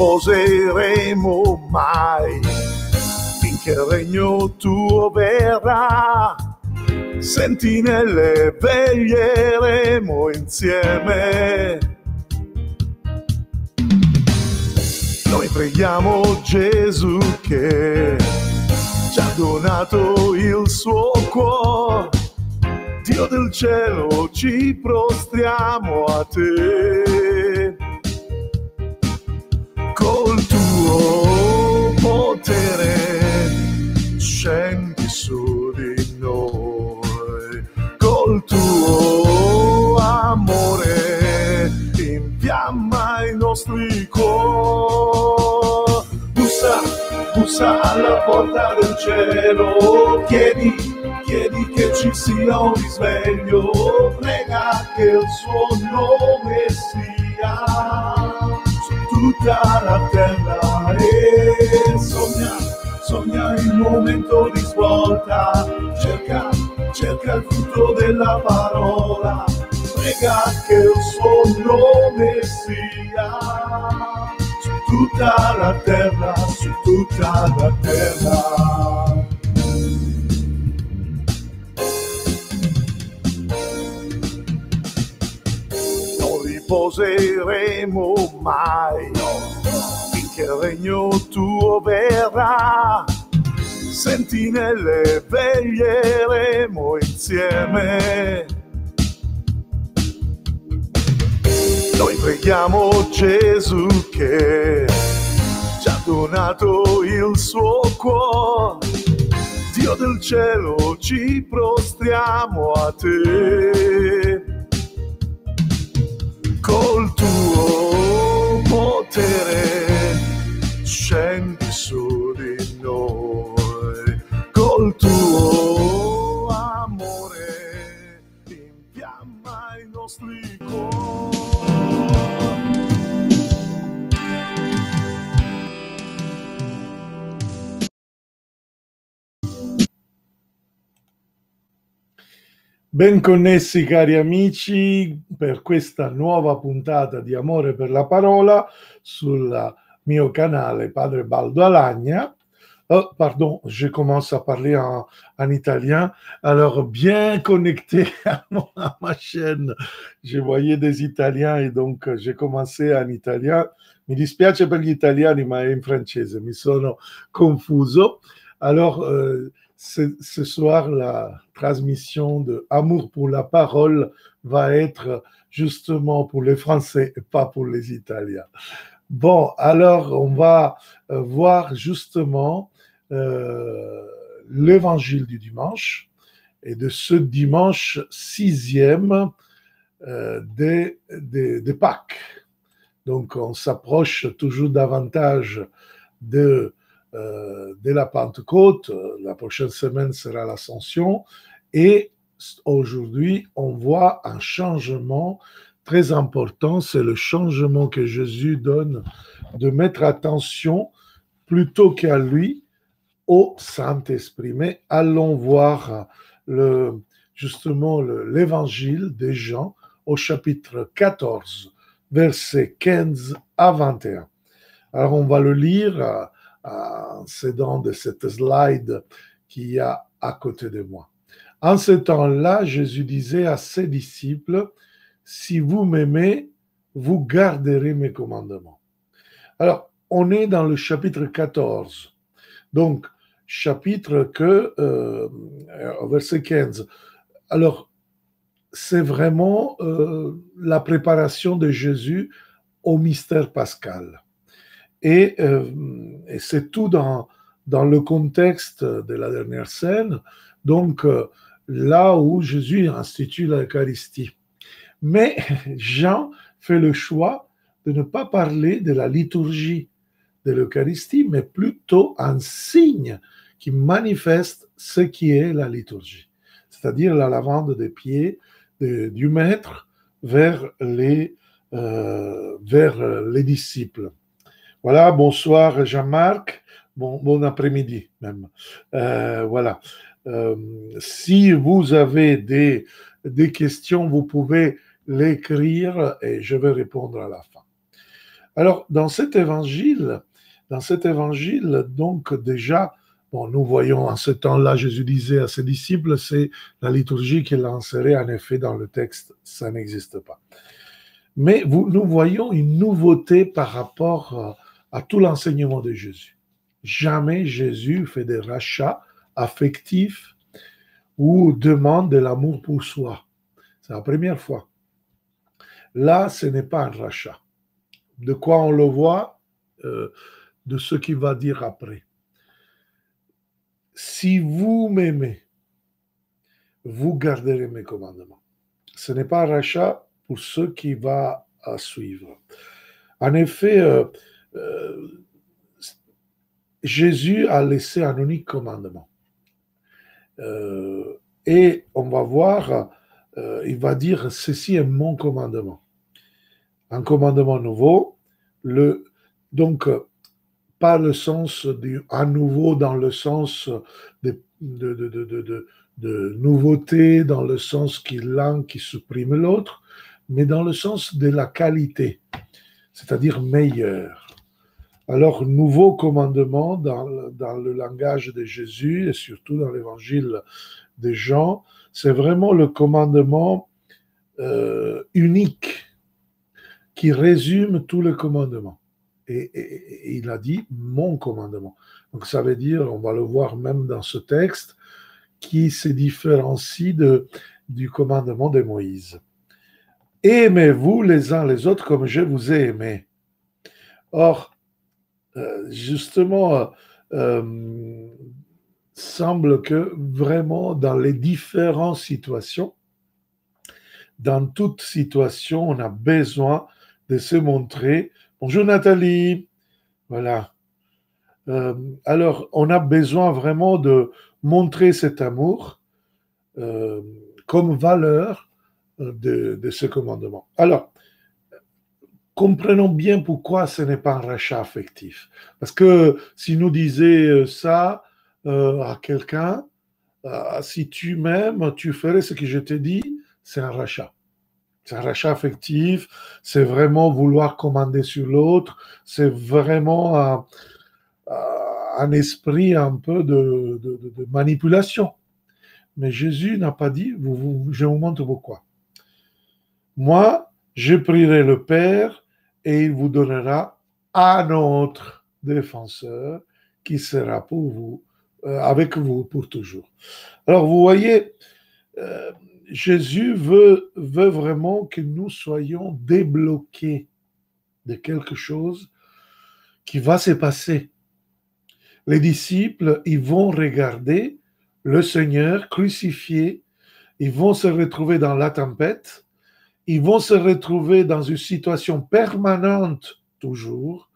riposeremo mai, finché il regno tuo verrà. Sentinelle veglieremo insieme. Noi preghiamo Gesù che ci ha donato il suo cuore. Dio del cielo, ci prostriamo a te. Col tuo potere scendi su di noi. Col tuo amore infiamma i nostri cuori. Bussa alla porta del cielo, chiedi che ci sia un risveglio, prega che il suo nome sia su tutta la terra e sogna il momento di svolta, cerca il frutto della parola, prega che il suo nome sia su tutta la terra, su tutta la terra. Non riposeremo mai, finché il regno tuo verrà. Sentinelle veglieremo insieme. Noi preghiamo Gesù che ci ha donato il suo cuore. Dio del cielo, ci prostriamo a te. Col tuo potere scendi su di noi. Col tuo amore infiamma i nostri cuori. Ben connessi cari amici per questa nuova puntata di Amore per la Parola sul mio canale Padre Baldo Alagna. Oh, pardon, je commence à parler en italien. Alors, bien connecté à ma chaîne, je voyais des Italiens et donc j'ai commencé en italien. Mi dispiace per gli italiani, ma è in francese, mi sono confuso. Alors, ce soir, la transmission de Amour pour la parole va être justement pour les Français et pas pour les Italiens. Bon, alors on va voir justement l'évangile du dimanche et de ce dimanche 6e de Pâques. Donc on s'approche toujours davantage de la Pentecôte. La prochaine semaine sera l'Ascension et aujourd'hui on voit un changement très important, c'est le changement que Jésus donne de mettre attention plutôt qu'à lui au Saint-Esprit. Mais allons voir justement l'évangile de Jean au chapitre 14 versets 15 à 21. Alors on va le lire en s'aidant de cette slide qu'il y a à côté de moi. En ce temps-là, Jésus disait à ses disciples: si vous m'aimez, vous garderez mes commandements. Alors, on est dans le chapitre 14. Donc, chapitre verset 15. Alors, c'est vraiment la préparation de Jésus au mystère pascal. Et c'est tout dans le contexte de la dernière scène, donc là où Jésus institue l'Eucharistie. Mais Jean fait le choix de ne pas parler de la liturgie de l'Eucharistie, mais plutôt un signe qui manifeste ce qui est la liturgie, c'est-à-dire la lavande des pieds du Maître vers les disciples. Voilà, bonsoir Jean-Marc, bon après-midi même. Voilà. Si vous avez des questions, vous pouvez l'écrire et je vais répondre à la fin. Alors, dans cet évangile, donc déjà, bon, nous voyons en ce temps-là, Jésus disait à ses disciples, c'est la liturgie qu'il a insérée en effet dans le texte, ça n'existe pas. Mais nous voyons une nouveauté par rapport à tout l'enseignement de Jésus. Jamais Jésus fait des rachats affectifs ou demande de l'amour pour soi. C'est la première fois. Là, ce n'est pas un rachat. De quoi on le voit de ce qu'il va dire après. Si vous m'aimez, vous garderez mes commandements. Ce n'est pas un rachat pour ceux qui va à suivre. En effet, Jésus a laissé un unique commandement. Et on va voir, il va dire, ceci est mon commandement. Un commandement nouveau, donc pas le sens à nouveau dans le sens de nouveauté, dans le sens qui l'un qui supprime l'autre, mais dans le sens de la qualité, c'est-à-dire meilleur. Alors, nouveau commandement dans le langage de Jésus et surtout dans l'évangile de Jean, c'est vraiment le commandement unique qui résume tous les commandements. Et il a dit mon commandement. Donc ça veut dire, on va le voir même dans ce texte, qui se différencie du commandement de Moïse. Aimez-vous les uns les autres comme je vous ai aimé. Or, justement, semble que vraiment dans les différentes situations, dans toute situation, on a besoin de se montrer. Bonjour Nathalie. Voilà. Alors, on a besoin vraiment de montrer cet amour comme valeur de ce commandement. Alors, comprenons bien pourquoi ce n'est pas un rachat affectif. Parce que si nous disait ça à quelqu'un, si tu m'aimes, tu ferais ce que je t'ai dit, c'est un rachat. C'est un rachat affectif, c'est vraiment vouloir commander sur l'autre, c'est vraiment un esprit un peu de manipulation. Mais Jésus n'a pas dit, je vous montre pourquoi. Moi, je prierai le Père et il vous donnera un autre défenseur qui sera pour vous, avec vous pour toujours. Alors, vous voyez, Jésus veut vraiment que nous soyons débloqués de quelque chose qui va se passer. Les disciples, ils vont regarder le Seigneur crucifié, ils vont se retrouver dans la tempête, ils vont se retrouver dans une situation permanente, toujours,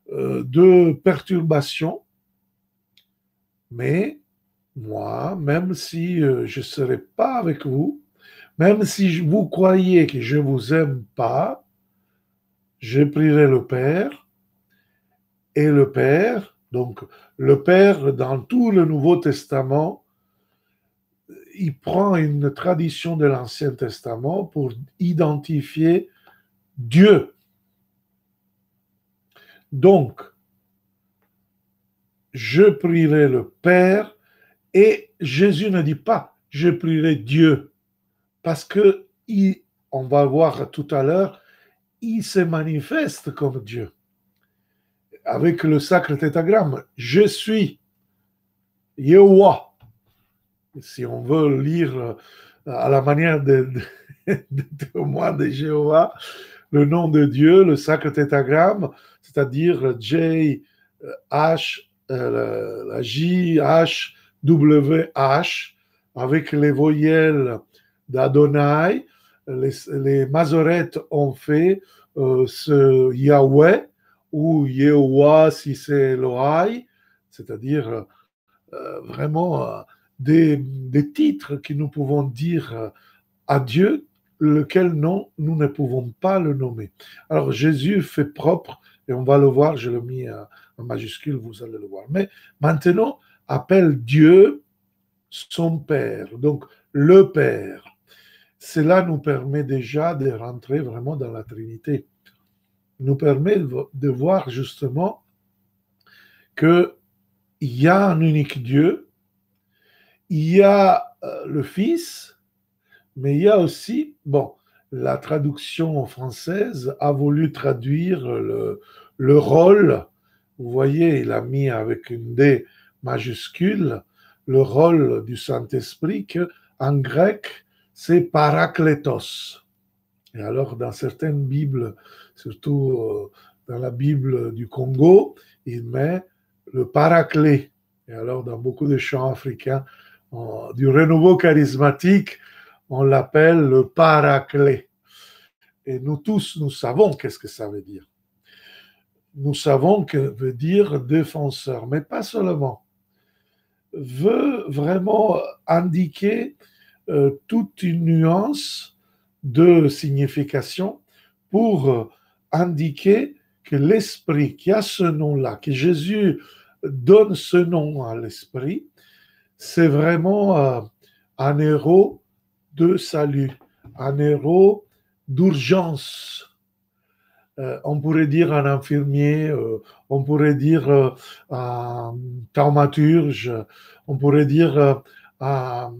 de perturbation. Mais moi, même si je ne serai pas avec vous, même si vous croyez que je ne vous aime pas, je prierai le Père, et le Père, donc le Père dans tout le Nouveau Testament, il prend une tradition de l'Ancien Testament pour identifier Dieu. Donc, je prierai le Père, et Jésus ne dit pas je prierai Dieu, parce que on va voir tout à l'heure, il se manifeste comme Dieu. Avec le sacre tétragramme, je suis Yehovah. Si on veut lire à la manière de moi de Jéhovah, le nom de Dieu, le sacre tétragramme, c'est-à-dire J, H, la J, H, W, H, avec les voyelles d'Adonai, les Masoretes ont fait ce Yahweh, ou Yehovah si c'est Elohai, c'est-à-dire vraiment des titres que nous pouvons dire à Dieu, lequel nom nous ne pouvons pas le nommer. Alors Jésus fait propre, et on va le voir, je l'ai mis en majuscule, vous allez le voir. Mais maintenant, appelle Dieu son Père, donc le Père. Cela nous permet déjà de rentrer vraiment dans la Trinité. nous permet de voir justement qu'il y a un unique Dieu, il y a le Fils, mais il y a aussi, bon, la traduction française a voulu traduire le rôle. Vous voyez, il a mis avec une D majuscule le rôle du Saint-Esprit, que en grec, c'est parakletos. Et alors, dans certaines Bibles, surtout dans la Bible du Congo, il met le paraclet. Et alors, dans beaucoup de chants africains, du renouveau charismatique, on l'appelle le paraclet. Et nous tous, nous savons qu'est-ce que ça veut dire. Nous savons que veut dire défenseur, mais pas seulement. Veut vraiment indiquer toute une nuance de signification pour indiquer que l'esprit qui a ce nom-là, que Jésus donne ce nom à l'esprit, c'est vraiment un héros de salut, un héros d'urgence. On pourrait dire un infirmier, on pourrait dire un thaumaturge, on pourrait dire un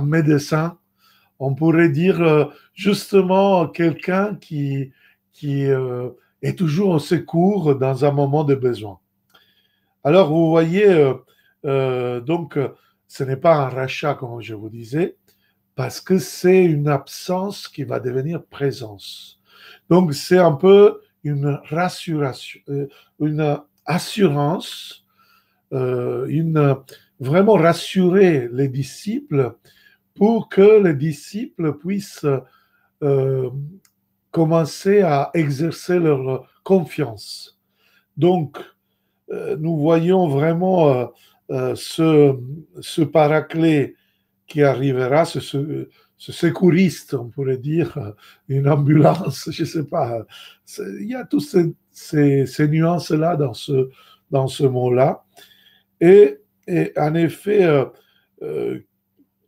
médecin, on pourrait dire justement quelqu'un qui est toujours au secours dans un moment de besoin. Alors, vous voyez, donc, ce n'est pas un rachat, comme je vous disais, parce que c'est une absence qui va devenir présence. Donc, c'est un peu une rassuration, une assurance, vraiment rassurer les disciples pour que les disciples puissent commencer à exercer leur confiance. Donc, nous voyons vraiment ce paraclet qui arrivera, ce secouriste, on pourrait dire, une ambulance, je ne sais pas. Il y a toutes ces nuances-là dans ce mot-là. Et en effet,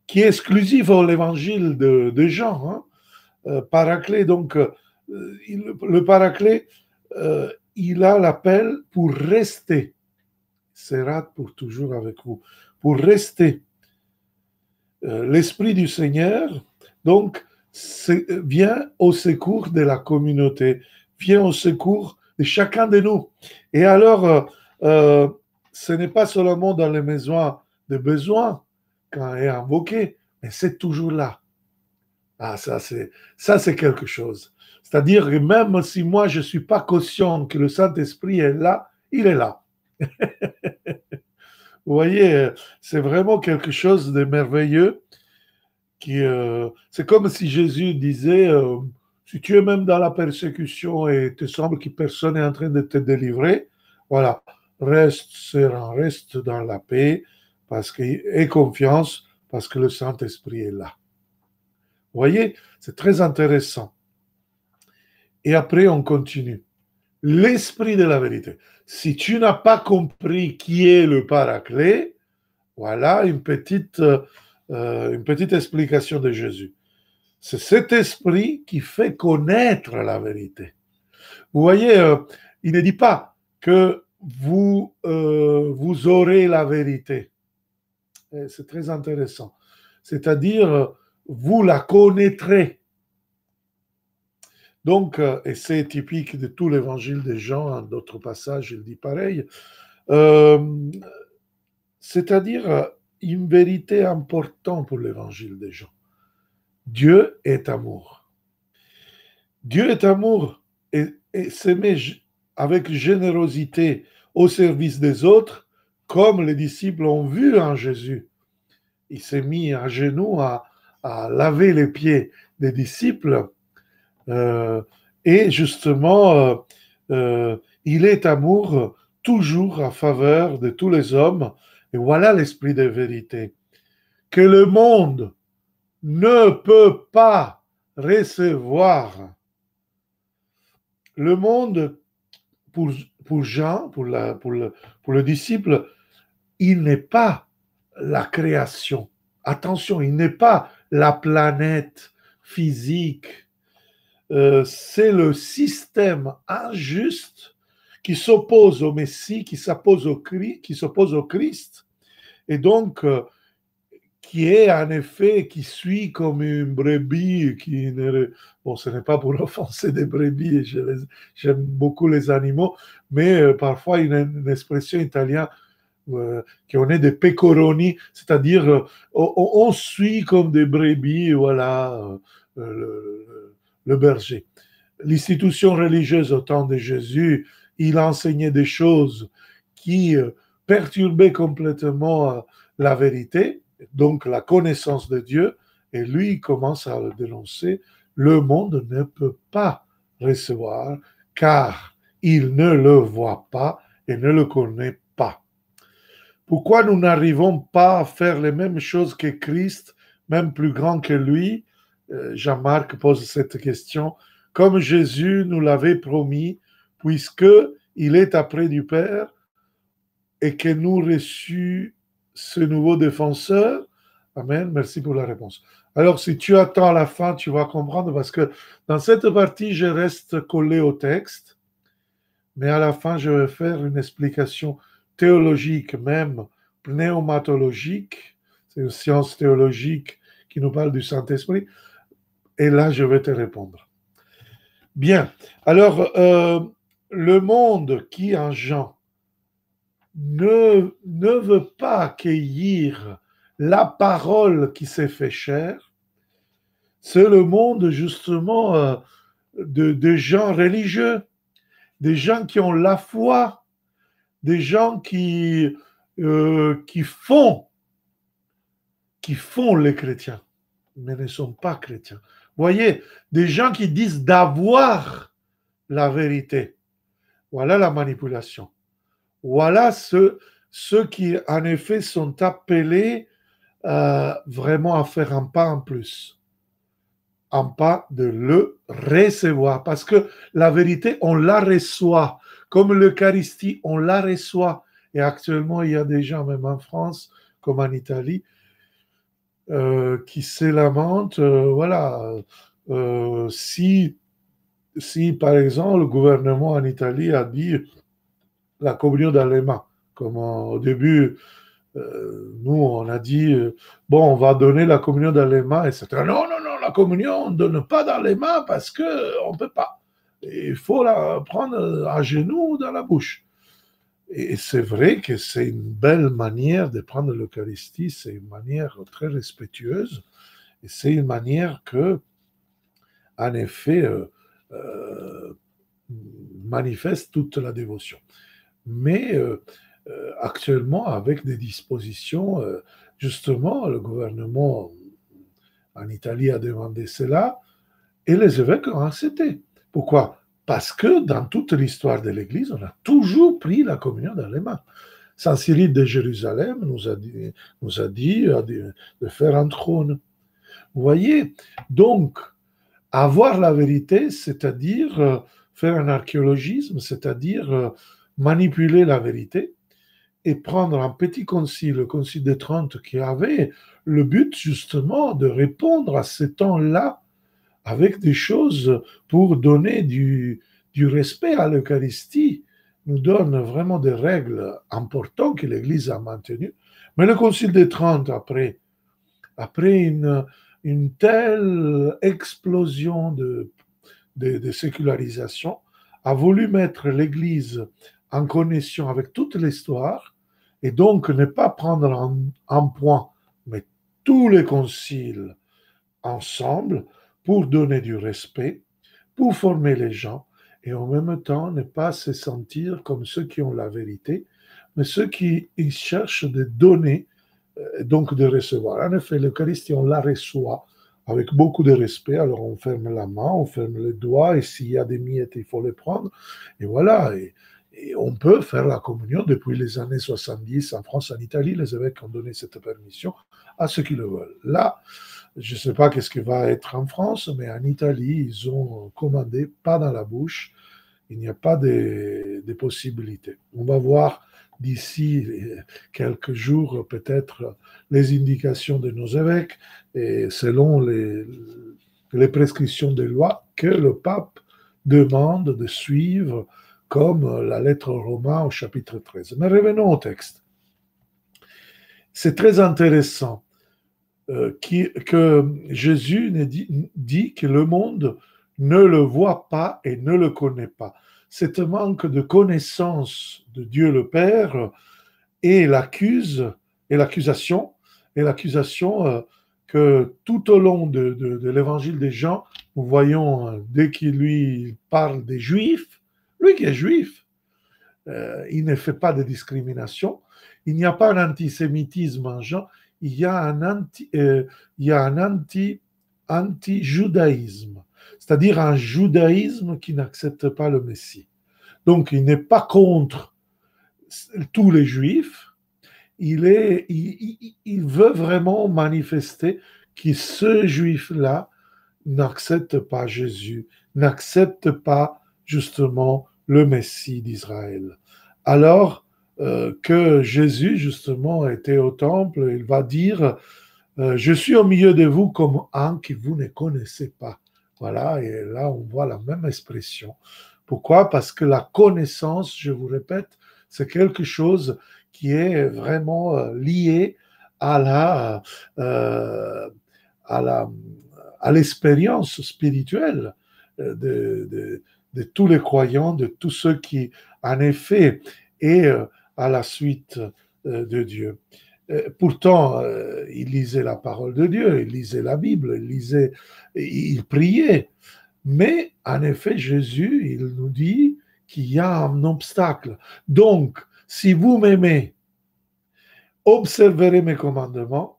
qui est exclusif à l'évangile de Jean. Hein. Paraclet, donc, le paraclet, il a l'appel pour rester. Sera pour toujours avec vous. Pour rester. L'Esprit du Seigneur, donc, vient au secours de la communauté, vient au secours de chacun de nous. Et alors, ce n'est pas seulement dans les maisons de besoin quand est invoqué, mais c'est toujours là. Ah, ça, c'est quelque chose. C'est-à-dire que même si moi, je ne suis pas conscient que le Saint-Esprit est là, il est là. Vous voyez, c'est vraiment quelque chose de merveilleux. C'est comme si Jésus disait, si tu es même dans la persécution et te semble que personne n'est en train de te délivrer, voilà, reste serein, reste dans la paix, et confiance, parce que le Saint-Esprit est là. Vous voyez, c'est très intéressant. Et après, on continue. L'Esprit de la vérité. Si tu n'as pas compris qui est le Paraclet, voilà une petite explication de Jésus. C'est cet esprit qui fait connaître la vérité. Vous voyez, il ne dit pas que vous aurez la vérité. Et c'est très intéressant. C'est-à-dire, vous la connaîtrez. Donc, et c'est typique de tout l'évangile de Jean, en d'autres passages, il dit pareil. C'est-à-dire, une vérité importante pour l'évangile des gens. Dieu est amour. Dieu est amour et s'aimer avec générosité au service des autres, comme les disciples ont vu en Jésus. Il s'est mis à genoux à laver les pieds des disciples et justement, il est amour toujours en faveur de tous les hommes. Et voilà l'esprit de vérité. Que le monde ne peut pas recevoir. Le monde, pour Jean, pour le disciple, il n'est pas la création. Attention, il n'est pas la planète physique. c'est le système injuste qui s'oppose au Messie, qui s'oppose au Christ, et donc qui est en effet, qui suit comme une brebis, bon, ce n'est pas pour offenser des brebis, j'aime beaucoup les animaux, mais parfois une expression italienne qu'on est des pecoroni, c'est-à-dire on suit comme des brebis, voilà, le berger. L'institution religieuse au temps de Jésus, il enseignait des choses qui perturbaient complètement la vérité, donc la connaissance de Dieu, et lui il commence à le dénoncer. Le monde ne peut pas recevoir car il ne le voit pas et ne le connaît pas. Pourquoi nous n'arrivons pas à faire les mêmes choses que Christ, même plus grand que lui? Jean-Marc pose cette question. Comme Jésus nous l'avait promis, puisque il est après du Père et que nous reçus ce nouveau défenseur. Amen. Merci pour la réponse. Alors, si tu attends à la fin, tu vas comprendre parce que dans cette partie, je reste collé au texte, mais à la fin, je vais faire une explication théologique, même pneumatologique. C'est une science théologique qui nous parle du Saint-Esprit. Et là, je vais te répondre. Bien. Alors, le monde qui, en Jean, ne veut pas accueillir la parole qui s'est fait chair, c'est le monde justement de gens religieux, des gens qui ont la foi, des gens qui font les chrétiens, mais ne sont pas chrétiens. Vous voyez, des gens qui disent d'avoir la vérité. Voilà la manipulation. Voilà ceux qui, en effet, sont appelés vraiment à faire un pas en plus. Un pas de le recevoir. Parce que la vérité, on la reçoit. Comme l'Eucharistie, on la reçoit. Et actuellement, il y a des gens, même en France, comme en Italie, qui se lamentent. Voilà. Si, par exemple, le gouvernement en Italie a dit la communion dans les mains, comme au début, nous, on a dit, bon, on va donner la communion dans les mains, etc. Non, non, non, la communion, on ne donne pas dans les mains parce qu'on ne peut pas. Il faut la prendre à genoux dans la bouche. Et c'est vrai que c'est une belle manière de prendre l'Eucharistie, c'est une manière très respectueuse, et c'est une manière que, en effet, manifeste toute la dévotion. Mais actuellement, avec des dispositions, justement, le gouvernement en Italie a demandé cela, et les évêques ont accepté. Pourquoi? Parce que dans toute l'histoire de l'Église, on a toujours pris la communion dans les mains. Saint Cyril de Jérusalem nous a dit de faire un trône. Vous voyez? Donc, avoir la vérité, c'est-à-dire faire un archéologisme, c'est-à-dire manipuler la vérité et prendre un petit concile, le concile de Trente, qui avait le but justement de répondre à ces temps-là avec des choses pour donner du respect à l'Eucharistie, nous donne vraiment des règles importantes que l'Église a maintenues. Mais le concile de Trente, après une telle explosion de sécularisation, a voulu mettre l'Église en connexion avec toute l'histoire et donc ne pas prendre en point, mais tous les conciles ensemble pour donner du respect, pour former les gens et en même temps ne pas se sentir comme ceux qui ont la vérité, mais ceux qui cherchent de donner, donc de recevoir. En effet, l'Eucharistie, on la reçoit avec beaucoup de respect. Alors on ferme la main, on ferme les doigts, et s'il y a des miettes, il faut les prendre. Et voilà. Et on peut faire la communion depuis les années 70 en France, en Italie. Les évêques ont donné cette permission à ceux qui le veulent. Là, je ne sais pas qu'est-ce qui va être en France, mais en Italie, ils ont commandé, pas dans la bouche. Il n'y a pas de possibilités. On va voir d'ici quelques jours peut-être les indications de nos évêques et selon les les prescriptions des lois que le pape demande de suivre, comme la lettre aux Romains au chapitre 13. Mais revenons au texte. C'est très intéressant que Jésus dit que le monde ne le voit pas et ne le connaît pas. Cette manque de connaissance de Dieu le Père et l'accusation que tout au long de l'évangile des Jean, nous voyons dès qu'il lui parle des Juifs, lui qui est juif, il ne fait pas de discrimination. Il n'y a pas un antisémitisme en Jean, il y a un anti-judaïsme, c'est-à-dire un judaïsme qui n'accepte pas le Messie. Donc, il n'est pas contre tous les Juifs, il veut vraiment manifester que ce Juif-là n'accepte pas Jésus, n'accepte pas justement le Messie d'Israël. Alors que Jésus, justement, était au temple, il va dire je suis au milieu de vous comme un que vous ne connaissez pas. Voilà, et là, on voit la même expression. Pourquoi? Parce que la connaissance, je vous répète, c'est quelque chose qui est vraiment lié à à l'expérience spirituelle de tous les croyants, de tous ceux qui, en effet, est à la suite de Dieu. Pourtant, il lisait la parole de Dieu, il lisait la Bible, il priait. Mais, en effet, Jésus, il nous dit qu'il y a un obstacle. Donc, si vous m'aimez, observerez mes commandements,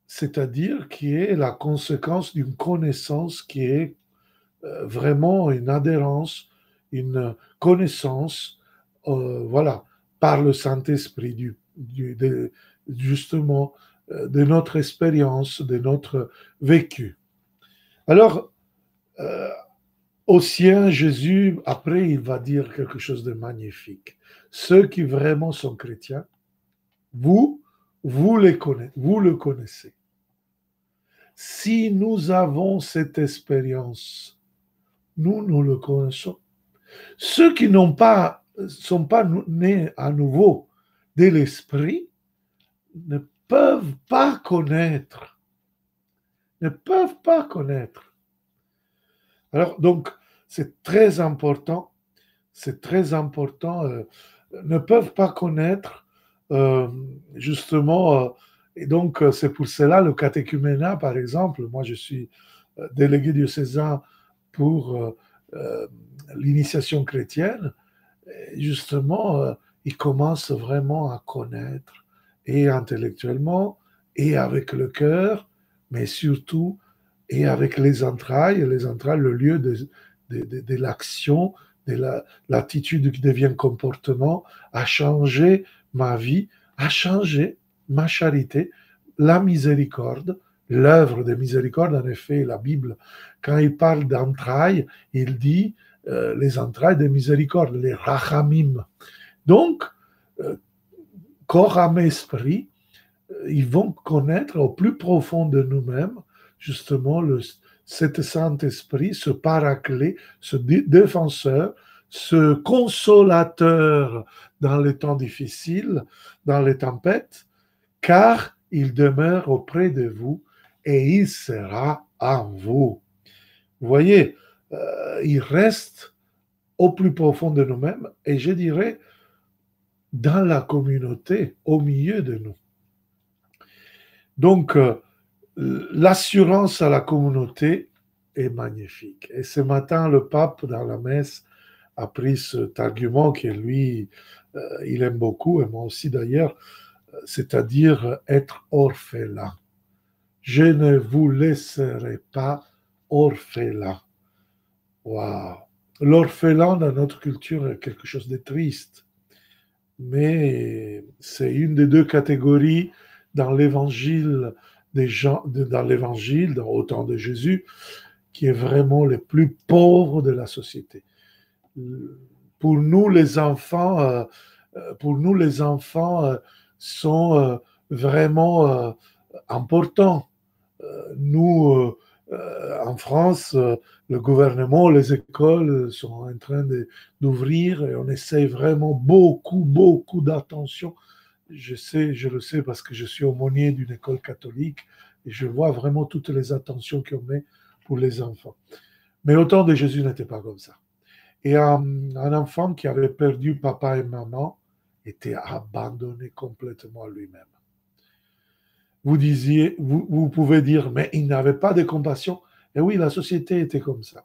c'est-à-dire qui est la conséquence d'une connaissance qui est vraiment une adhérence, une connaissance, voilà, par le Saint-Esprit justement de notre expérience, de notre vécu. Alors, aux siens, Jésus, après, il va dire quelque chose de magnifique. Ceux qui vraiment sont chrétiens, vous le connaissez. Si nous avons cette expérience, nous le connaissons. Ceux qui sont pas nés à nouveau de l'esprit ne peuvent pas connaître. Ne peuvent pas connaître. Alors, donc, c'est très important, ne peuvent pas connaître, justement, et donc c'est pour cela le catéchuménat, par exemple, moi je suis délégué diocésain pour l'initiation chrétienne, et justement, ils commencent vraiment à connaître, et intellectuellement, et avec le cœur, mais surtout et avec les entrailles, le lieu de l'action, de l'attitude qui devient comportement, a changé ma vie, a changé ma charité, la miséricorde, l'œuvre de miséricorde. En effet, la Bible, quand il parle d'entrailles, il dit les entrailles de miséricorde, les rachamim. Donc, corps, âme, esprit, ils vont connaître au plus profond de nous-mêmes justement cet Saint-Esprit, ce paraclet, ce défenseur, ce consolateur dans les temps difficiles, dans les tempêtes, car il demeure auprès de vous et il sera en vous. Vous voyez, il reste au plus profond de nous-mêmes et je dirais dans la communauté, au milieu de nous. Donc, l'assurance à la communauté est magnifique. Et ce matin, le pape, dans la messe, a pris cet argument que lui, il aime beaucoup, et moi aussi d'ailleurs, c'est-à-dire être orphelin. Je ne vous laisserai pas orphelin. Waouh! L'orphelin dans notre culture est quelque chose de triste, mais c'est une des deux catégories dans l'évangile au temps de Jésus, qui est vraiment le plus pauvre de la société. Pour nous, les enfants, sont vraiment importants. Nous, En France, le gouvernement, les écoles sont en train d'ouvrir et on essaye vraiment beaucoup d'attention. Je le sais parce que je suis aumônier d'une école catholique et je vois vraiment toutes les attentions qu'on met pour les enfants. Mais au temps de Jésus n'était pas comme ça. Et un enfant qui avait perdu papa et maman était abandonné complètement à lui-même. Vous pouvez dire, mais il n'avait pas de compassion. Et oui, la société était comme ça.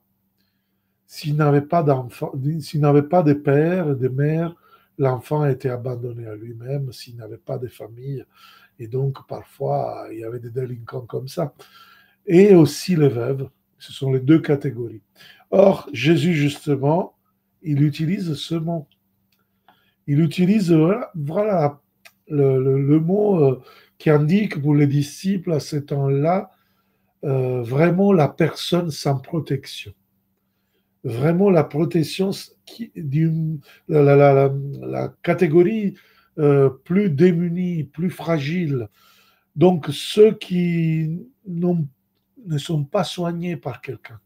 S'il n'avait pas d'enfant, s'il n'avait pas de père, de mère, l'enfant était abandonné à lui-même, s'il n'avait pas de famille. Et donc, parfois, il y avait des délinquants comme ça. Et aussi les veuves. Ce sont les deux catégories. Or, Jésus, justement, il utilise ce mot. Il utilise, voilà le mot qui indique pour les disciples à ce temps-là vraiment la personne sans protection. Vraiment la protection, la catégorie plus démunie, plus fragile. Donc ceux qui ne sont pas soignés par quelqu'un.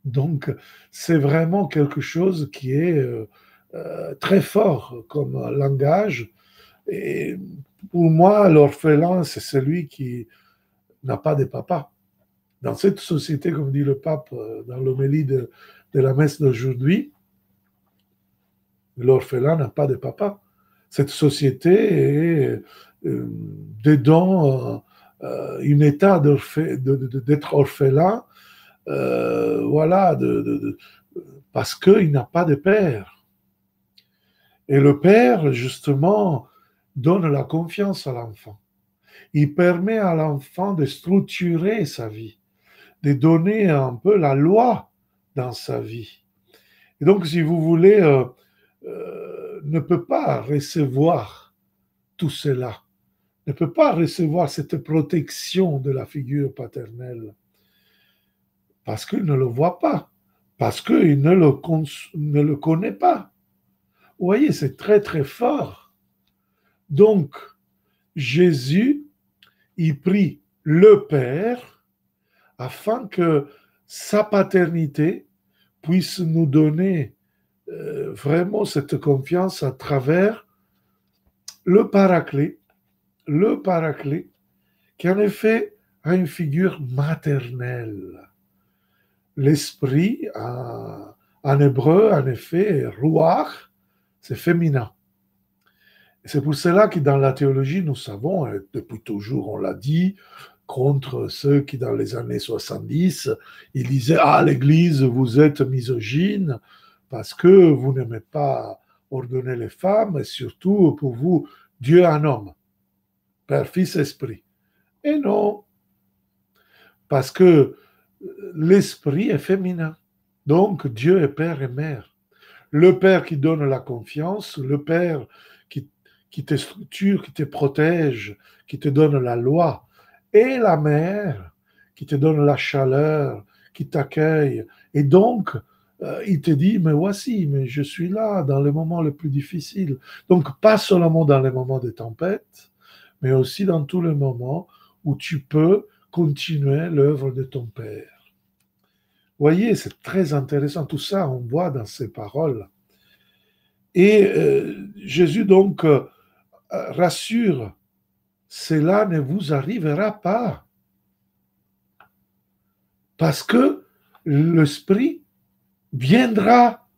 Donc c'est vraiment quelque chose qui est très fort comme langage. Et pour moi, l'orphelin, c'est celui qui n'a pas de papa. Dans cette société, comme dit le pape dans l'homélie de la messe d'aujourd'hui, l'orphelin n'a pas de papa. Cette société est dedans un état d'être orphelin, voilà, parce qu'il n'a pas de père. Et le père, justement, donne la confiance à l'enfant. Il permet à l'enfant de structurer sa vie, de donner un peu la loi dans sa vie. Et donc, si vous voulez, ne peut pas recevoir tout cela, ne peut pas recevoir cette protection de la figure paternelle, parce qu'il ne le voit pas, parce qu'il ne le connaît pas. Vous voyez, c'est très fort. Donc, Jésus, il prie le Père afin que sa paternité puisse nous donner vraiment cette confiance à travers le Paraclet, qui en effet a une figure maternelle. L'esprit, en hébreu, en effet, ruach, c'est féminin. C'est pour cela que dans la théologie, nous savons, et depuis toujours on l'a dit, contre ceux qui dans les années 70, ils disaient « Ah, l'Église, vous êtes misogyne parce que vous n'aimez pas ordonner les femmes et surtout pour vous, Dieu est un homme, Père, Fils, Esprit. » Et non, parce que l'Esprit est féminin. Donc Dieu est Père et Mère. Le Père qui donne la confiance, le Père qui te structure, qui te protège, qui te donne la loi, et la Mère qui te donne la chaleur, qui t'accueille. Et donc, il te dit, mais voici, mais je suis là dans les moments les plus difficiles. Donc, pas seulement dans les moments de tempête, mais aussi dans tous les moments où tu peux continuer l'œuvre de ton Père. Vous voyez, c'est très intéressant. Tout ça, on voit dans ces paroles. Et Jésus, donc, rassure, cela ne vous arrivera pas. Parce que l'Esprit viendra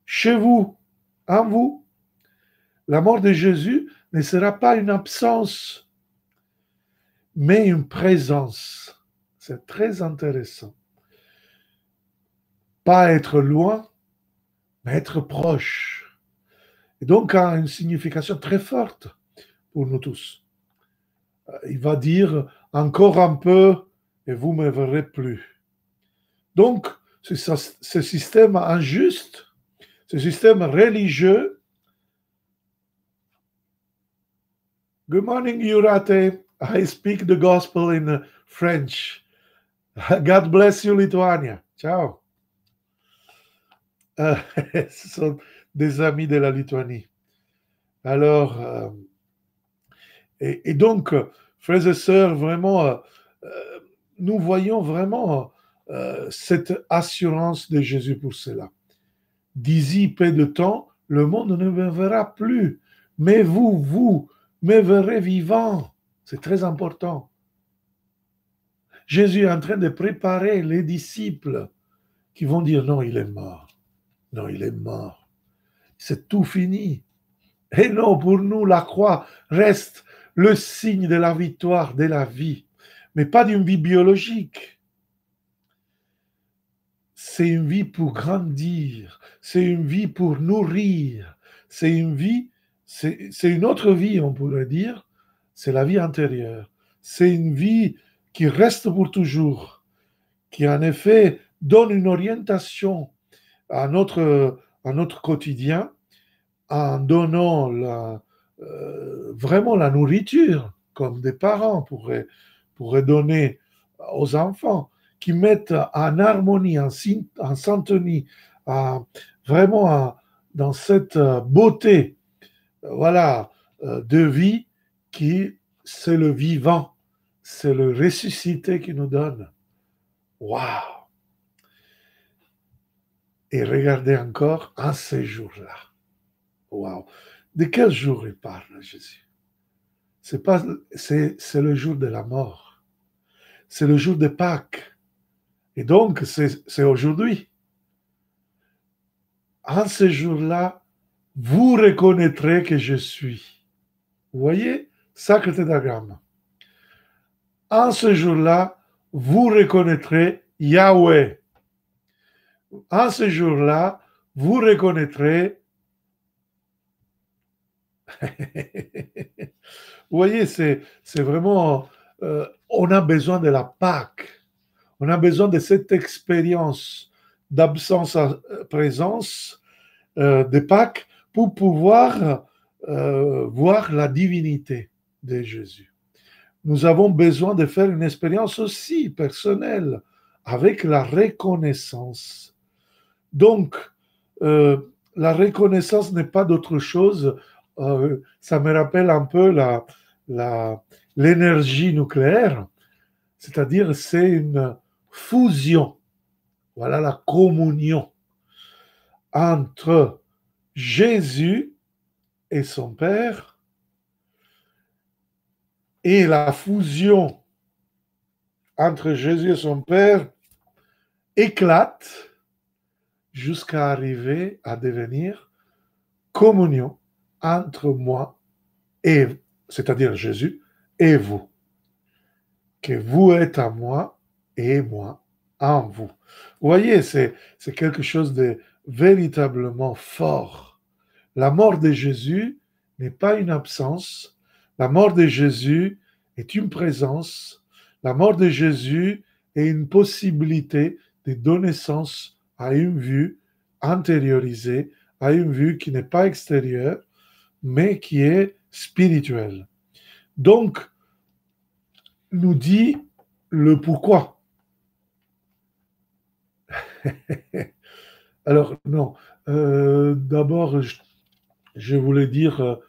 chez vous, en vous. La mort de Jésus ne sera pas une absence, mais une présence. C'est très intéressant. Pas être loin, mais être proche. Et donc, a une signification très forte pour nous tous. Il va dire encore un peu et vous ne me verrez plus. Donc, ce système injuste, ce système religieux. Good morning, Yurate. I speak the gospel in French. God bless you, Lithuania. Ciao. Ce sont des amis de la Lituanie. Alors, et donc, frères et sœurs, vraiment, nous voyons vraiment cette assurance de Jésus pour cela. D'ici peu de temps, le monde ne me verra plus, mais vous me verrez vivant. C'est très important. Jésus est en train de préparer les disciples qui vont dire non, il est mort. Non, il est mort. C'est tout fini. Et non, pour nous, la croix reste le signe de la victoire, de la vie, mais pas d'une vie biologique. C'est une vie pour grandir, c'est une vie pour nourrir, c'est une vie, c'est une autre vie, on pourrait dire, c'est la vie intérieure. C'est une vie qui reste pour toujours, qui en effet donne une orientation à notre quotidien en donnant vraiment la nourriture, comme des parents pourraient donner aux enfants, qui mettent en harmonie, en syntonie, vraiment dans cette beauté voilà, de vie qui, c'est le vivant, c'est le ressuscité qui nous donne. Waouh! Et regardez encore en ces jours-là. Waouh! De quel jour il parle, Jésus? C'est le jour de la mort. C'est le jour de Pâques. Et donc, c'est aujourd'hui. En ce jour-là, vous reconnaîtrez que je suis. Vous voyez? Sacre tétragramme. En ce jour-là, vous reconnaîtrez Yahweh. En ce jour-là, vous reconnaîtrez... Vous voyez, c'est vraiment... on a besoin de la Pâque. On a besoin de cette expérience d'absence à présence de Pâques pour pouvoir voir la divinité de Jésus. Nous avons besoin de faire une expérience aussi personnelle avec la reconnaissance. Donc, la reconnaissance n'est pas d'autre chose. Ça me rappelle un peu l'énergie nucléaire, c'est-à-dire c'est une fusion, voilà la communion entre Jésus et son Père, et la fusion entre Jésus et son Père éclate jusqu'à arriver à devenir communion entre moi et, c'est-à-dire Jésus, et vous. Que vous êtes à moi et moi en vous. Vous voyez, c'est quelque chose de véritablement fort. La mort de Jésus n'est pas une absence. La mort de Jésus est une présence. La mort de Jésus est une possibilité de donner sens à une vue intériorisée, à une vue qui n'est pas extérieure, mais qui est spirituelle. Donc, nous dit le pourquoi. Alors, non. D'abord, je voulais dire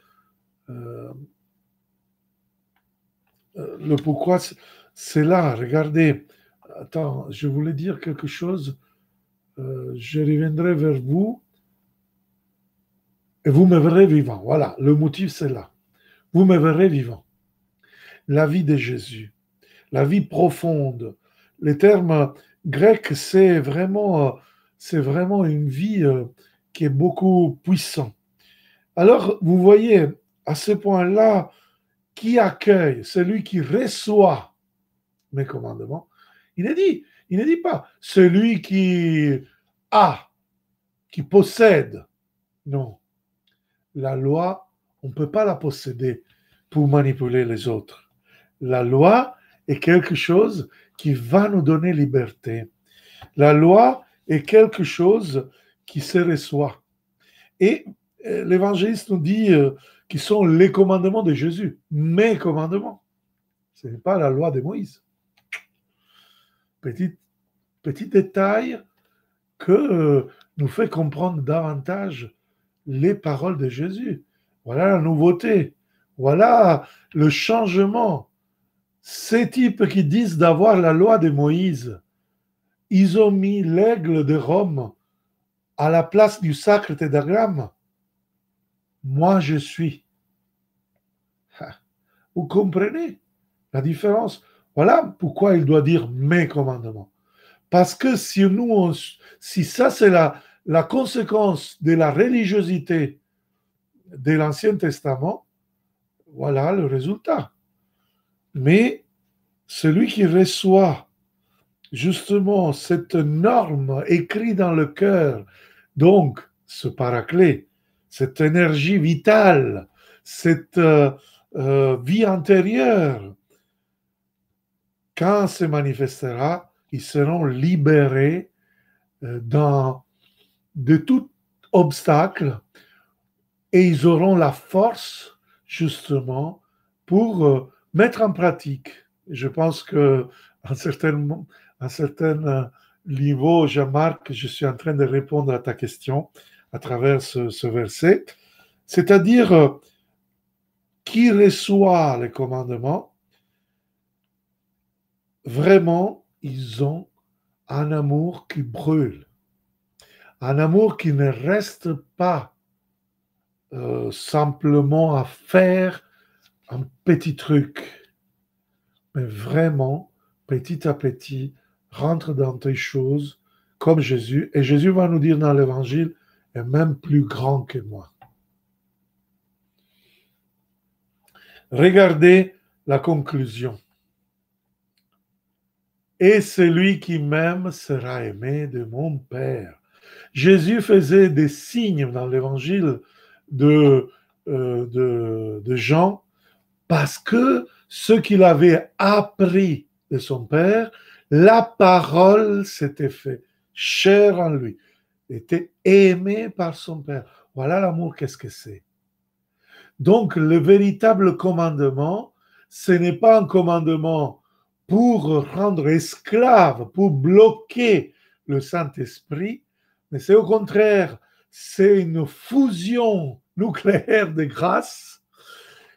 le pourquoi, c'est là. Regardez. Attends, je voulais dire quelque chose. Je reviendrai vers vous et vous me verrez vivant. Voilà, le motif, c'est là. Vous me verrez vivant. La vie de Jésus, la vie profonde. Les termes grecs, c'est vraiment une vie qui est beaucoup puissante. Alors, vous voyez, à ce point-là, qui accueille, celui qui reçoit mes commandements, il ne dit pas celui qui a, qui possède. Non. La loi, on ne peut pas la posséder pour manipuler les autres. La loi est quelque chose qui va nous donner liberté. La loi est quelque chose qui se reçoit. Et l'évangéliste nous dit qu'ils sont les commandements de Jésus, mes commandements. Ce n'est pas la loi de Moïse. Petit détail que nous fait comprendre davantage les paroles de Jésus. Voilà la nouveauté. Voilà le changement. Ces types qui disent d'avoir la loi de Moïse, ils ont mis l'aigle de Rome à la place du sacre tétragramme. Moi, je suis. Vous comprenez la différence? Voilà pourquoi il doit dire mes commandements. Parce que si nous, si ça c'est la conséquence de la religiosité de l'Ancien Testament, voilà le résultat. Mais celui qui reçoit justement cette norme écrite dans le cœur, donc ce paraclet, cette énergie vitale, cette vie antérieure, quand se manifestera, ils seront libérés de tout obstacle et ils auront la force justement pour mettre en pratique. Je pense qu'à un certain niveau, Jean-Marc, je suis en train de répondre à ta question à travers ce verset, c'est-à-dire qui reçoit les commandements, vraiment, ils ont un amour qui brûle, un amour qui ne reste pas simplement à faire un petit truc, mais vraiment, petit à petit, rentre dans tes choses comme Jésus. Et Jésus va nous dire dans l'Évangile, est même plus grand que moi. Regardez la conclusion. Et celui qui m'aime sera aimé de mon Père. Jésus faisait des signes dans l'évangile de Jean parce que ce qu'il avait appris de son Père, la parole s'était fait chair en lui, était aimé par son Père. Voilà l'amour, qu'est-ce que c'est? Donc, le véritable commandement, ce n'est pas un commandement pour rendre esclave, pour bloquer le Saint-Esprit, mais c'est au contraire, c'est une fusion nucléaire de grâce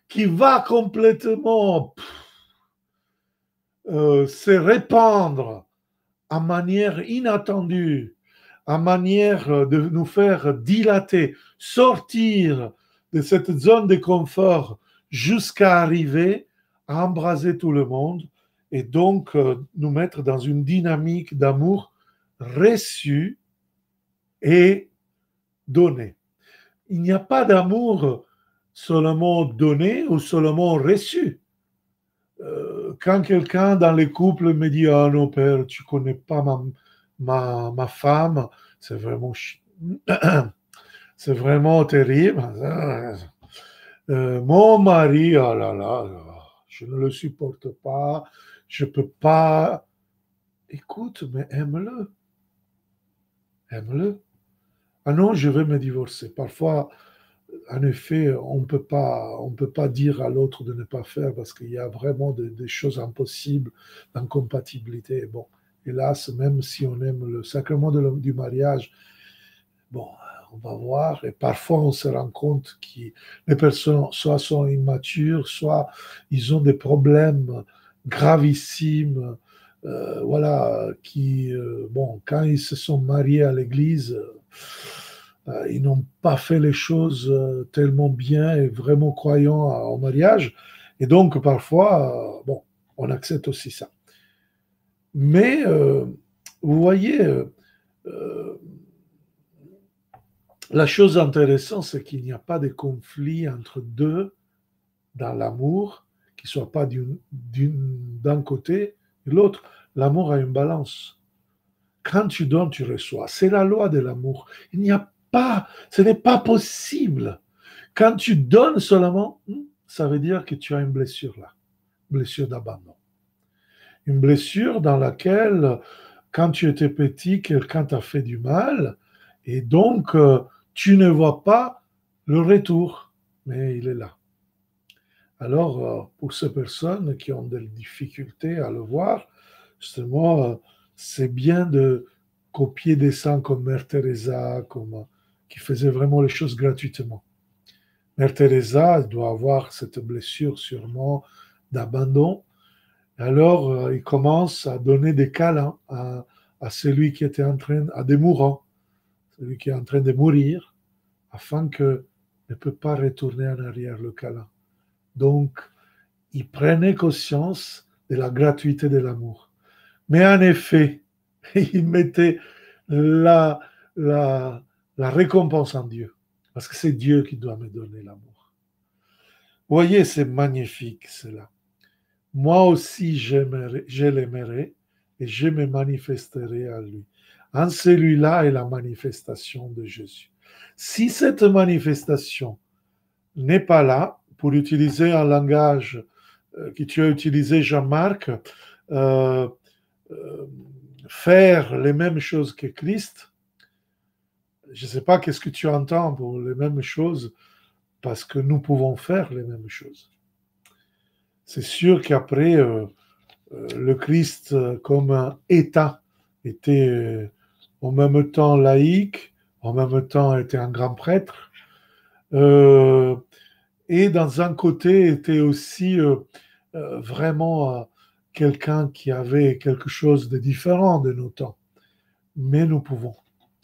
qui va complètement se répandre en manière inattendue, en manière de nous faire dilater, sortir de cette zone de confort jusqu'à arriver à embraser tout le monde et donc nous mettre dans une dynamique d'amour reçu et donné. Il n'y a pas d'amour seulement donné ou seulement reçu. Quand quelqu'un dans les couples me dit « Ah non, père, tu connais pas ma femme », c'est vraiment, c'est vraiment terrible. Mon mari, oh là là, je ne le supporte pas, je peux pas. Écoute, mais aime-le. Aime-le. Ah non, je vais me divorcer. Parfois, en effet, on ne peut pas dire à l'autre de ne pas faire parce qu'il y a vraiment des choses impossibles d'incompatibilité. Bon, hélas, même si on aime le sacrement du mariage, bon, on va voir. Et parfois, on se rend compte que les personnes soit sont immatures, soit ils ont des problèmes gravissimes. Voilà, qui, bon, quand ils se sont mariés à l'église, ils n'ont pas fait les choses tellement bien et vraiment croyants au mariage. Et donc, parfois, bon, on accepte aussi ça. Mais, vous voyez, la chose intéressante, c'est qu'il n'y a pas de conflit entre deux dans l'amour, qui ne soit pas d'un côté et l'autre. L'amour a une balance. Quand tu donnes, tu reçois. C'est la loi de l'amour. Il n'y a pas, ce n'est pas possible. Quand tu donnes seulement, ça veut dire que tu as une blessure là, blessure d'abandon. Une blessure dans laquelle, quand tu étais petit, quelqu'un t'a fait du mal, et donc tu ne vois pas le retour, mais il est là. Alors, pour ces personnes qui ont des difficultés à le voir, justement, c'est bien de copier des saints comme Mère Teresa, qui faisait vraiment les choses gratuitement. Mère Teresa doit avoir cette blessure sûrement d'abandon, Alors, il commence à donner des câlins à celui qui était à des mourants, celui qui est en train de mourir, afin que ne peut pas retourner en arrière le câlin. Donc, il prenait conscience de la gratuité de l'amour. Mais en effet, il mettait la, la, la récompense en Dieu, parce que c'est Dieu qui doit me donner l'amour. Vous voyez, c'est magnifique cela. Moi aussi, je l'aimerai et je me manifesterai à lui. En celui-là est la manifestation de Jésus. Si cette manifestation n'est pas là, pour utiliser un langage que tu as utilisé, Jean-Marc, euh, euh, faire les mêmes choses que Christ, je ne sais pas qu'est-ce que tu entends pour les mêmes choses, parce que nous pouvons faire les mêmes choses. C'est sûr qu'après, le Christ, comme un État, était en même temps laïque, en même temps était un grand prêtre, euh, et dans un côté était aussi vraiment quelqu'un qui avait quelque chose de différent de nos temps. Mais nous pouvons,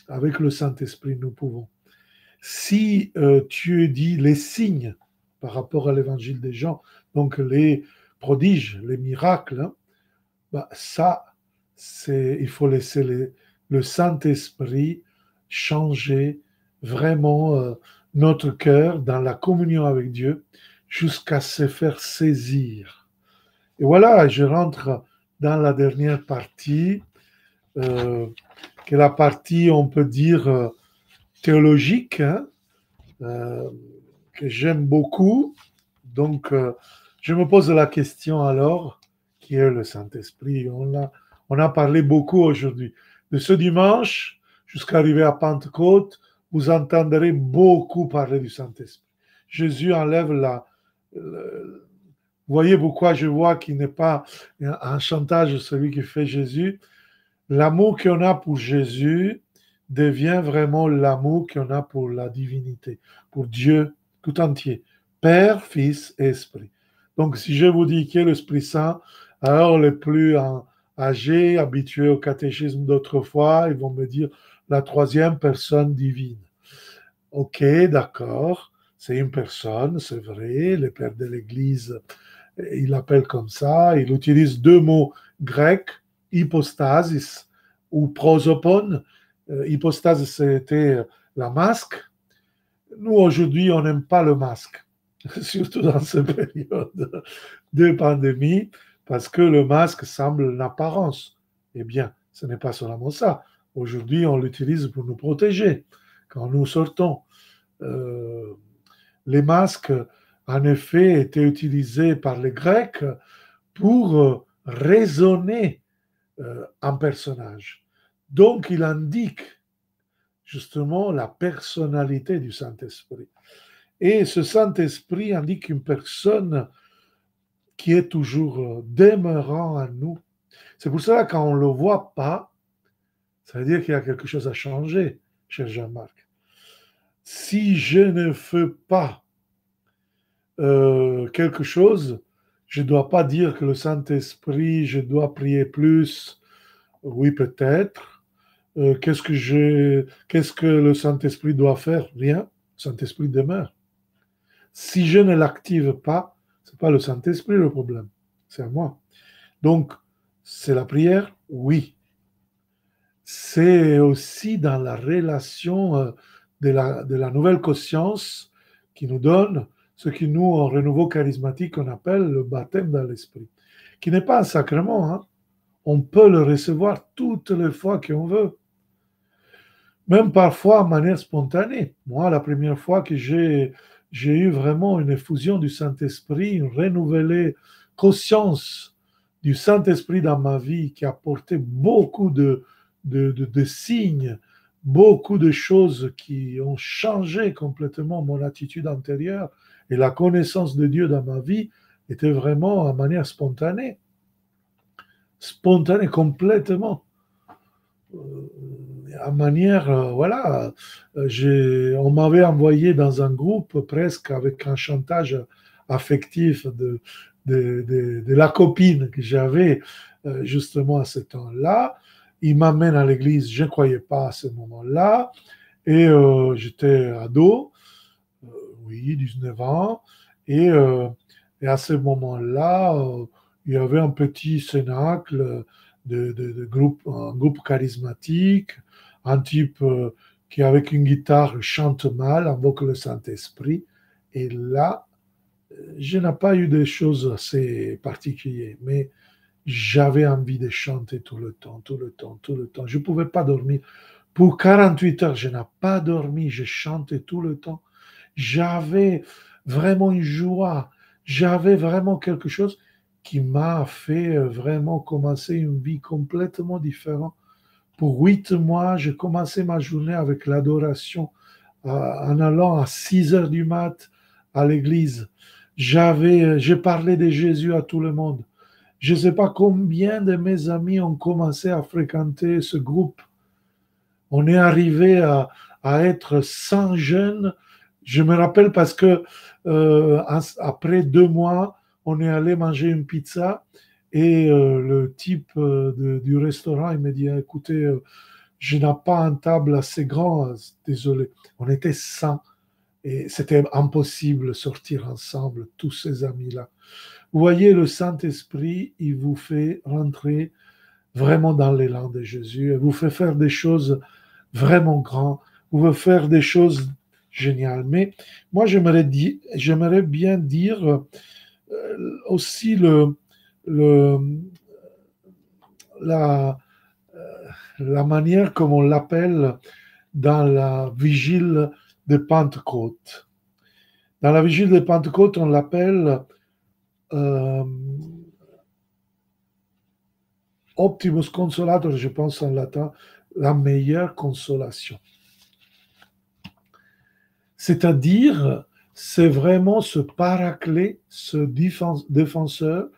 avec le Saint-Esprit, nous pouvons. Si tu dis les signes par rapport à l'évangile des gens, donc les prodiges, les miracles, hein, bah, ça, il faut laisser le Saint-Esprit changer vraiment notre cœur dans la communion avec Dieu jusqu'à se faire saisir. Et voilà, je rentre dans la dernière partie, qui est la partie, on peut dire, théologique, hein, euh, que j'aime beaucoup. Donc, je me pose la question alors, qui est le Saint-Esprit? On a parlé beaucoup aujourd'hui. De ce dimanche jusqu'à arriver à Pentecôte, vous entendrez beaucoup parler du Saint-Esprit. Jésus enlève vous voyez pourquoi je vois qu'il n'est pas un chantage celui qui fait Jésus. L'amour qu'on a pour Jésus devient vraiment l'amour qu'on a pour la divinité, pour Dieu tout entier, Père, Fils et Esprit. Donc, si je vous dis qui est l'Esprit Saint, alors les plus âgés, habitués au catéchisme d'autrefois, ils vont me dire la troisième personne divine. Ok, d'accord, c'est une personne, c'est vrai, le Père de l'Église, il l'appelle comme ça, il utilise deux mots grecs, hypostasis ou prosopone. Hypostasis, c'était la masque. Nous, aujourd'hui, on n'aime pas le masque, surtout dans cette période de pandémie, parce que le masque semble une apparence. Eh bien, ce n'est pas seulement ça. Aujourd'hui, on l'utilise pour nous protéger quand nous sortons. Euh, les masques, en effet, étaient utilisés par les Grecs pour raisonner un personnage. Donc, il indique justement la personnalité du Saint-Esprit. Et ce Saint-Esprit indique une personne qui est toujours demeurant en nous. C'est pour cela que quand on ne le voit pas, ça veut dire qu'il y a quelque chose à changer, cher Jean-Marc. Si je ne fais pas quelque chose, je ne dois pas dire que le Saint-Esprit, je dois prier plus. Oui, peut-être. Qu'est-ce que le Saint-Esprit doit faire? Rien. Le Saint-Esprit demeure. Si je ne l'active pas, ce n'est pas le Saint-Esprit le problème, c'est à moi. Donc, c'est la prière? Oui. C'est aussi dans la relation de la nouvelle conscience qui nous donne ce que nous, en renouveau charismatique, on appelle le baptême dans l'esprit, qui n'est pas un sacrement, hein. On peut le recevoir toutes les fois qu'on veut, même parfois de manière spontanée. Moi, la première fois que j'ai eu vraiment une effusion du Saint-Esprit, une renouvelée conscience du Saint-Esprit dans ma vie qui a apporté beaucoup de signes, beaucoup de choses qui ont changé complètement mon attitude antérieure et la connaissance de Dieu dans ma vie était vraiment de manière spontanée. Spontanée complètement. À manière, on m'avait envoyé dans un groupe presque avec un chantage affectif de la copine que j'avais justement à ce temps-là. Il m'amène à l'église, je ne croyais pas à ce moment-là, et j'étais ado, oui, 19 ans, et, euh, et à ce moment-là, il y avait un petit cénacle de groupe, un groupe charismatique, un type qui, avec une guitare, chante mal, invoque le Saint-Esprit. Et là, je n'ai pas eu des choses assez particulières, mais j'avais envie de chanter tout le temps, tout le temps, tout le temps. Je ne pouvais pas dormir. Pour 48 heures, je n'ai pas dormi, je chantais tout le temps. J'avais vraiment une joie, j'avais vraiment quelque chose qui m'a fait vraiment commencer une vie complètement différente. Pour 8 mois, j'ai commencé ma journée avec l'adoration en allant à 6 heures du mat à l'église. J'ai parlé de Jésus à tout le monde. Je ne sais pas combien de mes amis ont commencé à fréquenter ce groupe. On est arrivé à être 100 jeunes. Je me rappelle parce que après 2 mois, on est allé manger une pizza et le type du restaurant, il me dit, écoutez, je n'ai pas un table assez grand, désolé. On était 100 et c'était impossible de sortir ensemble, tous ces amis-là. Vous voyez, le Saint-Esprit, il vous fait rentrer vraiment dans l'élan de Jésus, il vous fait faire des choses vraiment grandes, vous fait faire des choses géniales. Mais moi, j'aimerais bien dire aussi le, la, la manière comme on l'appelle dans la vigile de Pentecôte. Dans la vigile de Pentecôte, on l'appelle euh, Optimus Consolator, je pense en latin, la meilleure consolation. C'est-à-dire, c'est vraiment ce paraclet, ce défenseur,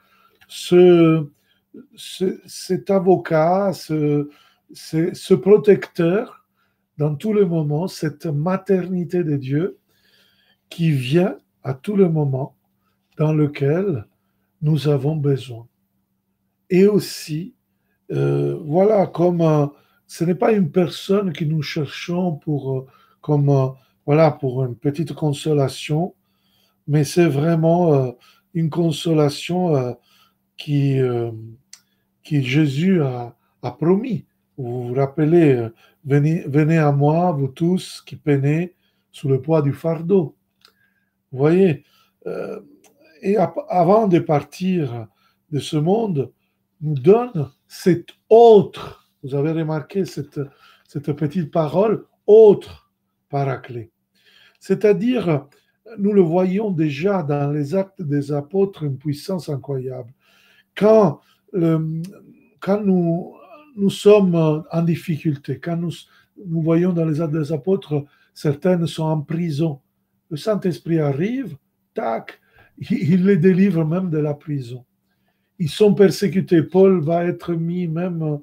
cet avocat, ce protecteur dans tous les moments, cette maternité de Dieu qui vient à tous les moments dans lequel nous avons besoin. Et aussi, voilà, comme ce n'est pas une personne que nous cherchons voilà, pour une petite consolation, mais c'est vraiment une consolation qui, euh, qui Jésus a promis. Vous vous rappelez, venez à moi, vous tous qui peinez sous le poids du fardeau. Vous voyez, euh, et avant de partir de ce monde, nous donne cette autre, vous avez remarqué cette petite parole, autre paraclet. C'est-à-dire, nous le voyons déjà dans les actes des apôtres, une puissance incroyable. Quand, le- quand nous sommes en difficulté, quand nous voyons dans les actes des apôtres, certaines sont en prison, le Saint-Esprit arrive, tac, il les délivre même de la prison. Ils sont persécutés. Paul va être mis même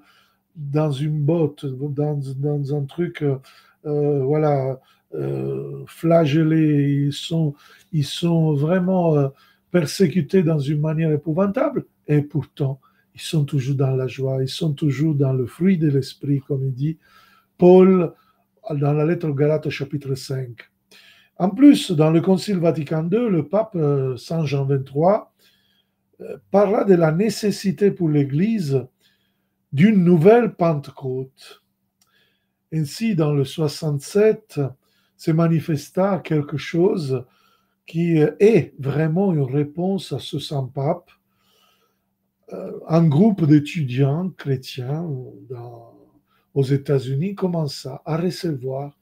dans une botte, dans un truc, voilà, flagellés. Ils sont vraiment persécutés dans une manière épouvantable. Et pourtant, ils sont toujours dans la joie, ils sont toujours dans le fruit de l'esprit, comme il dit Paul dans la lettre aux Galates, chapitre 5. En plus, dans le Concile Vatican II, le pape Saint Jean XXIII parla de la nécessité pour l'Église d'une nouvelle Pentecôte. Ainsi, dans le 67, se manifesta quelque chose qui est vraiment une réponse à ce Saint-Pape. Un groupe d'étudiants chrétiens aux États-Unis commença à recevoir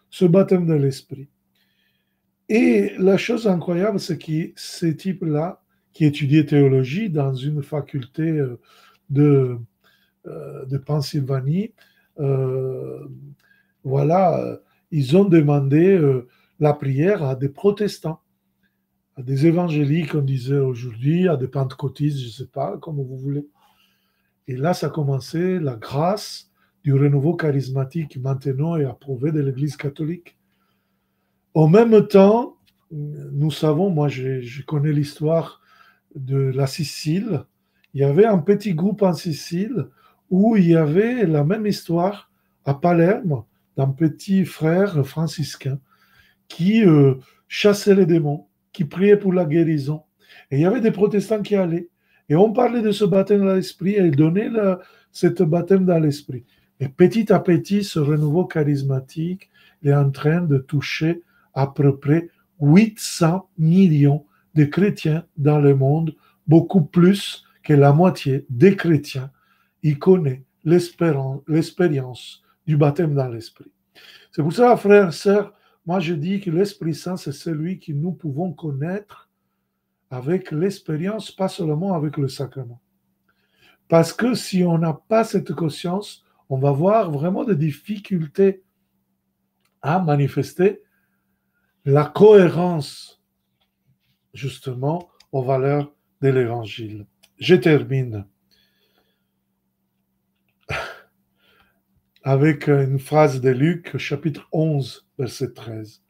ce baptême de l'Esprit. Et la chose incroyable, c'est que ces types-là, qui étudiaient théologie dans une faculté de, de Pennsylvanie, euh, voilà, ils ont demandé la prière à des protestants, à des évangéliques, on disait aujourd'hui, à des pentecôtistes, je ne sais pas, comme vous voulez. Et là, ça a commencé la grâce du renouveau charismatique qui maintenant est approuvé de l'Église catholique. En même temps, nous savons, moi je connais l'histoire de la Sicile. Il y avait un petit groupe en Sicile où il y avait la même histoire à Palerme d'un petit frère franciscain qui chassait les démons, qui priait pour la guérison. Et il y avait des protestants qui allaient. Et on parlait de ce baptême dans l'esprit et il donnait cette baptême dans l'esprit. Et petit à petit, ce renouveau charismatique est en train de toucher à peu près 800 millions de chrétiens dans le monde, beaucoup plus que la moitié des chrétiens. Ils connaissent l'expérience du baptême dans l'esprit. C'est pour ça, frères et sœurs, moi je dis que l'Esprit Saint, c'est celui que nous pouvons connaître avec l'expérience, pas seulement avec le sacrement. Parce que si on n'a pas cette conscience, on va avoir vraiment des difficultés à manifester la cohérence, justement, aux valeurs de l'Évangile. Je termine avec une phrase de Luc, chapitre 11, verset 13.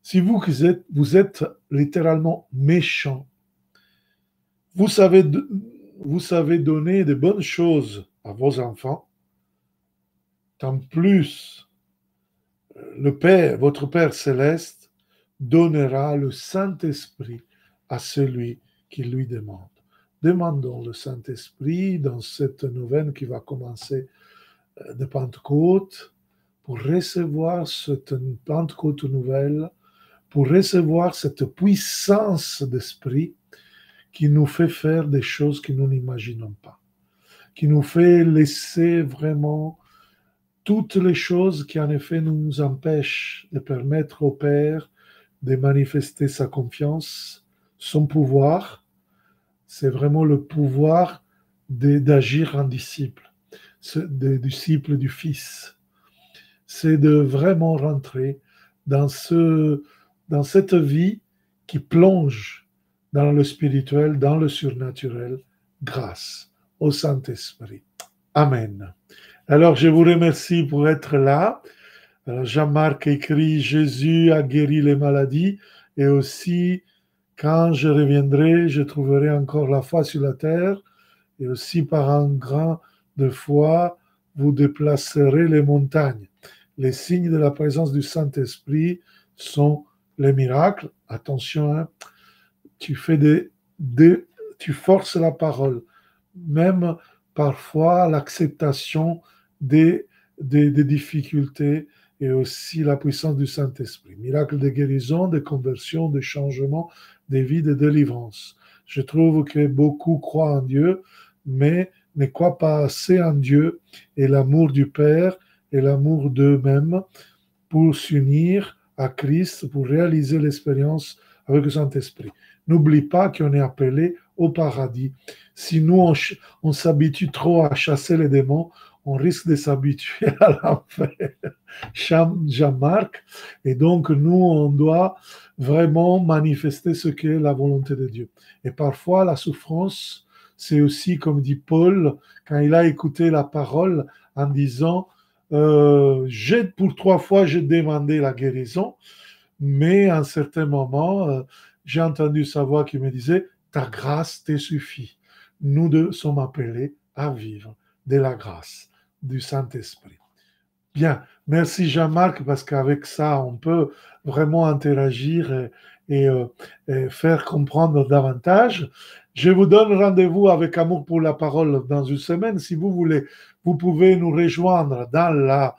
Si vous êtes littéralement méchant, vous savez donner de bonnes choses à vos enfants, tant plus votre Père céleste donnera le Saint-Esprit à celui qui lui demande. Demandons le Saint-Esprit dans cette neuvaine qui va commencer de Pentecôte pour recevoir cette Pentecôte nouvelle, pour recevoir cette puissance d'esprit qui nous fait faire des choses que nous n'imaginons pas, qui nous fait laisser vraiment toutes les choses qui en effet nous empêchent de permettre au Père de manifester sa confiance, son pouvoir. C'est vraiment le pouvoir d'agir en disciple, des disciples du Fils. C'est de vraiment rentrer dans cette vie qui plonge dans le spirituel, dans le surnaturel, grâce au Saint-Esprit. Amen. Alors, je vous remercie pour être là. Jean-Marc écrit « Jésus a guéri les maladies » et aussi « Quand je reviendrai, je trouverai encore la foi sur la terre » et aussi « Par un grain de foi, vous déplacerez les montagnes ». Les signes de la présence du Saint-Esprit sont les miracles. Attention, hein, tu forces la parole. Même parfois l'acceptation des difficultés et aussi la puissance du Saint-Esprit. Miracle de guérison, de conversion, de changement, de vie, de délivrance. Je trouve que beaucoup croient en Dieu, mais ne croient pas assez en Dieu et l'amour du Père et l'amour d'eux-mêmes pour s'unir à Christ, pour réaliser l'expérience avec le Saint-Esprit. N'oublie pas qu'on est appelé au paradis. Si nous, on s'habitue trop à chasser les démons, on risque de s'habituer à l'enfer. Jean-Marc. Et donc, nous, on doit vraiment manifester ce qu'est la volonté de Dieu. Et parfois, la souffrance, c'est aussi, comme dit Paul, quand il a écouté la parole en disant pour 3 fois, j'ai demandé la guérison, mais à un certain moment, j'ai entendu sa voix qui me disait « Ta grâce te suffit ». Nous deux sommes appelés à vivre de la grâce du Saint-Esprit. Bien, merci Jean-Marc, parce qu'avec ça, on peut vraiment interagir et faire comprendre davantage. Je vous donne rendez-vous avec Amour pour la parole dans une semaine. Si vous voulez, vous pouvez nous rejoindre dans la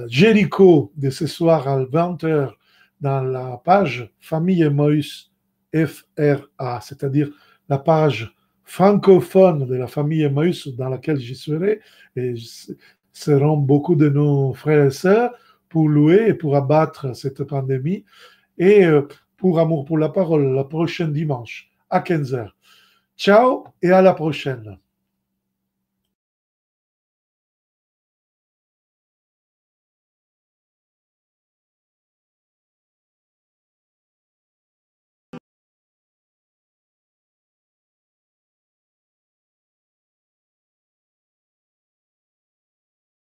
Jéricho de ce soir à 20h dans la page Famille Emmaüs FRA, c'est-à-dire la page francophone de la famille Emmaüs dans laquelle j'y serai, et seront beaucoup de nos frères et sœurs pour louer et pour abattre cette pandémie, et pour Amour pour la parole, le prochain dimanche à 15h. Ciao et à la prochaine.